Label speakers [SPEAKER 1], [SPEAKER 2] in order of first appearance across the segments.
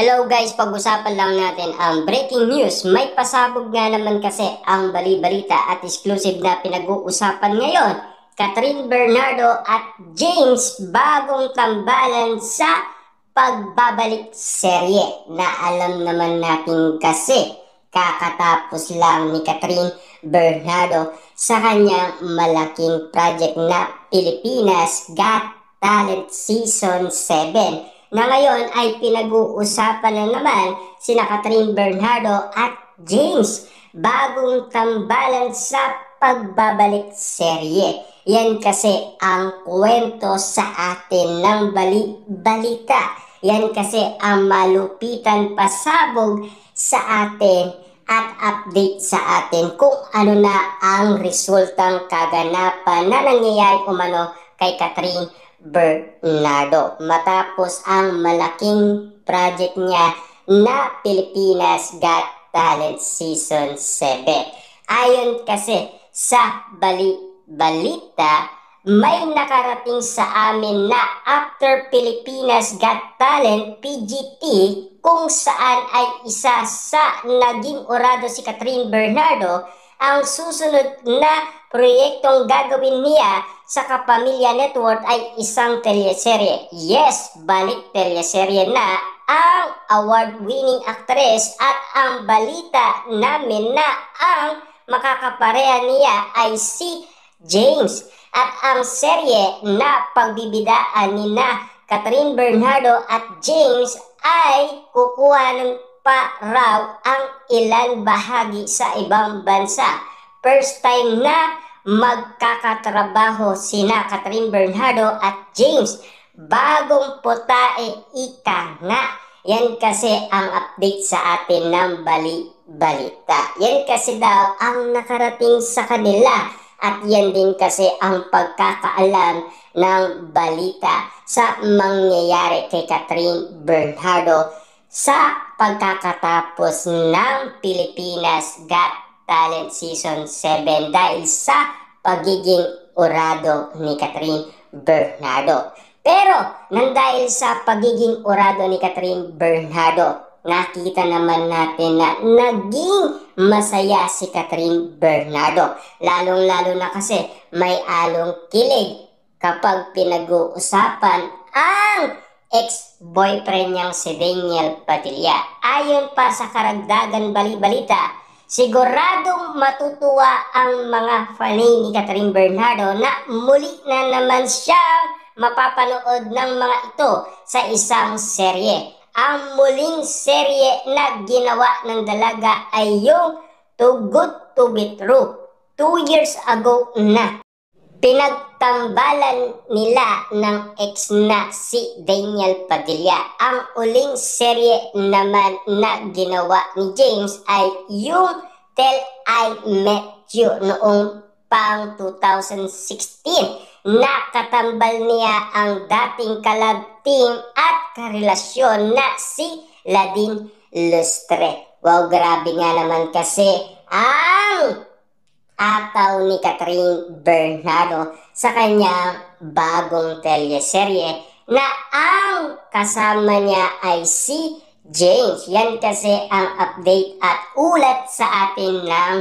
[SPEAKER 1] Hello guys, pag-usapan lang natin ang breaking news. May pasabog nga naman kasi ang bali-balita at exclusive na pinag-uusapan ngayon. Catherine Bernardo at James bagong tambalan sa pagbabalik serye na alam naman natin kasi kakatapos lang ni Catherine Bernardo sa kanyang malaking project na Pilipinas Got Talent Season 7 na ngayon ay pinag-uusapan na naman sina Catherine Bernardo at James bagong tambalan sa pagbabalik serye. Yan kasi ang kwento sa atin ng balita. Yan kasi ang malupitan pasabog sa atin at update sa atin kung ano na ang resultang kaganapan na nangyayari umano kay Catherine Bernardo matapos ang malaking project niya na Pilipinas Got Talent Season 7. Ayon kasi sa balita, may nakarating sa amin na after Pilipinas Got Talent PGT kung saan ay isa sa naging orado si Catherine Bernardo, ang susunod na proyektong gagawin niya sa Kapamilya Network ay isang teleserye. Yes, balik teleserye na ang award-winning actress at ang balita namin na ang makakapareha niya ay si James. At ang serye na pagbibidaan ni na Catherine Bernardo at James ay kukuha ng pa raw ang ilan bahagi sa ibang bansa. First time na magkakatrabaho sina Catherine Bernardo at James. Bagong putae ika nga. Yan kasi ang update sa atin ng balita. Yan kasi daw ang nakarating sa kanila. At yan din kasi ang pagkakaalam ng balita sa mangyayari kay Catherine Bernardo sa pagkakatapos ng Pilipinas Got Talent Season 7 dahil sa pagiging orado ni Catherine Bernardo. Pero nang dahil sa pagiging orado ni Catherine Bernardo, nakita naman natin na naging masaya si Catherine Bernardo. Lalong-lalo na kasi may along kilig kapag pinag-uusapan ang ex-boyfriend niyang si Daniel Padilla. Ayon pa sa karagdagan bali-balita, siguradong matutuwa ang mga fanay ni Catherine Bernardo na muli na naman siyang mapapanood ng mga ito sa isang serye. Ang muling serye na ginawa ng dalaga ay yung Too Good to Be True. 2 years ago na. Pinagtambalan nila ng ex na si Daniel Padilla. Ang uling serye naman na ginawa ni James ay yung Till I Met You noong pang 2016. Nakatambal niya ang dating kalab team at karelasyon na si Ladine Lustre. Wow, grabe nga naman kasi ang ataw ni Catherine Bernardo sa kanyang bagong teleserye na ang kasama niya ay si James. Yan kasi ang update at ulat sa atin ng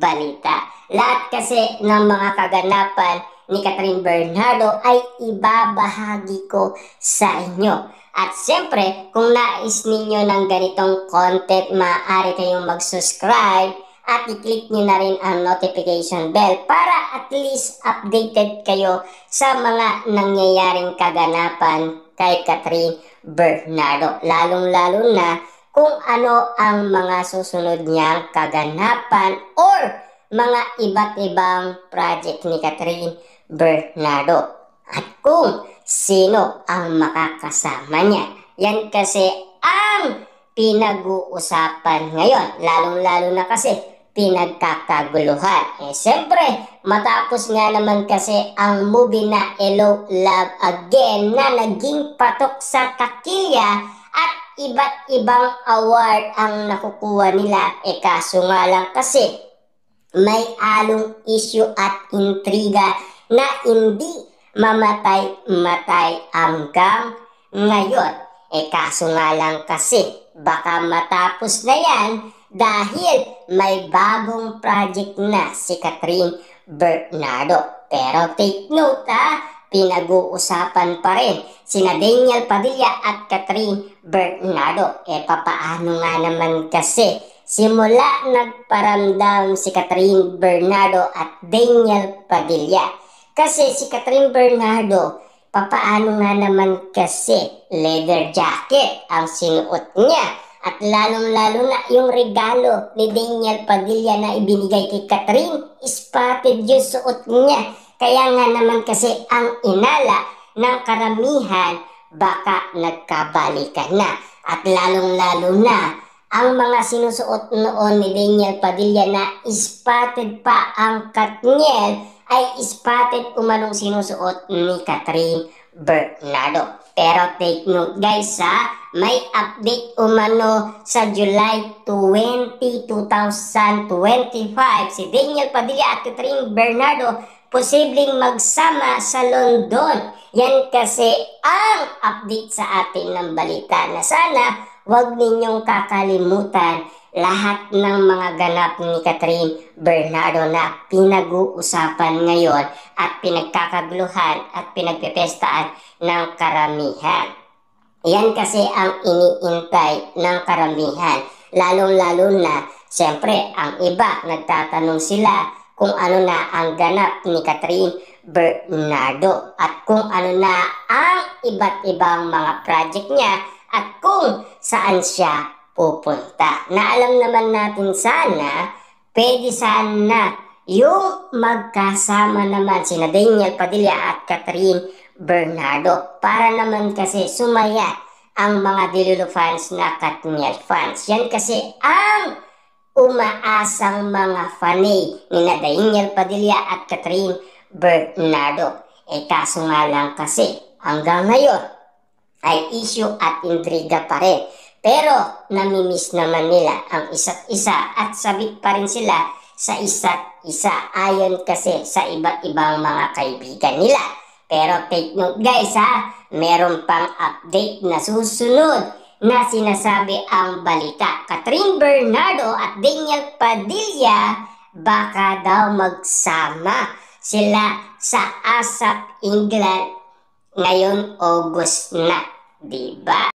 [SPEAKER 1] balita. Lahat kasi ng mga kaganapan ni Catherine Bernardo ay ibabahagi ko sa inyo. At siyempre, kung nais ninyo ng ganitong content, maaari kayong mag-subscribe at i-click nyo na rin ang notification bell para at least updated kayo sa mga nangyayaring kaganapan kay Catherine Bernardo. Lalong-lalo na kung ano ang mga susunod niyang kaganapan or mga iba't ibang project ni Catherine Bernardo. At kung sino ang makakasama niya. Yan kasi ang pinag-uusapan ngayon. Lalong-lalo na kasi pinagkakaguluhan. Siyempre, matapos nga naman kasi ang movie na Hello Love Again na naging patok sa takilya at iba't ibang award ang nakukuha nila. Kaso nga lang kasi may along issue at intriga na hindi mamatay-matay hanggang ngayon. Kaso nga lang kasi baka matapos na yan dahil may bagong project na si Catherine Bernardo. Pero take note pinag-uusapan pa rin sina Daniel Padilla at Catherine Bernardo. Papaano nga naman kasi simula nagparamdam si Catherine Bernardo at Daniel Padilla. Kasi si Catherine Bernardo, papaano nga naman kasi leather jacket ang sinuot niya. At lalong-lalo na yung regalo ni Daniel Padilla na ibinigay kay Catherine, spotted yung suot niya. Kaya nga naman kasi ang inala ng karamihan baka nagkabalikan na. At lalong-lalo na ang mga sinusuot noon ni Daniel Padilla na spotted pa ang Katniel ay spotted umanong sinusuot ni Catherine Bernardo. Pero take note guys may update umano sa July 20, 2025 si Daniel Padilla at Catherine Bernardo posibleng magsama sa London. Yan kasi ang update sa atin ng balita na sana huwag ninyong kakalimutan lahat ng mga ganap ni Catherine Bernardo na pinag-uusapan ngayon at pinagkakaguluhan at pinagpepestaan ng karamihan. Yan kasi ang iniintay ng karamihan. Lalong-lalo na, siyempre, ang iba nagtatanong sila kung ano na ang ganap ni Catherine Bernardo at kung ano na ang iba't ibang mga project niya at kung saan siya pupunta. Na alam naman natin sana, pwede sana yung magkasama naman sina Daniel Padilla at Catherine Bernardo para naman kasi sumaya ang mga Delulu fans na Katniel fans. Yan kasi ang umaasang mga fanay ni Daniel Padilla at Catherine Bernardo. Kaso nga lang kasi hanggang ngayon ay issue at intriga pa rin. Pero namimiss naman nila ang isa't isa at sabik pa rin sila sa isa't isa ayon kasi sa iba't ibang mga kaibigan nila. Pero take note guys meron pang update na susunod na sinasabi ang balita. Catherine Bernardo at Daniel Padilla baka daw magsama sila sa ASAP England ngayon August na, diba?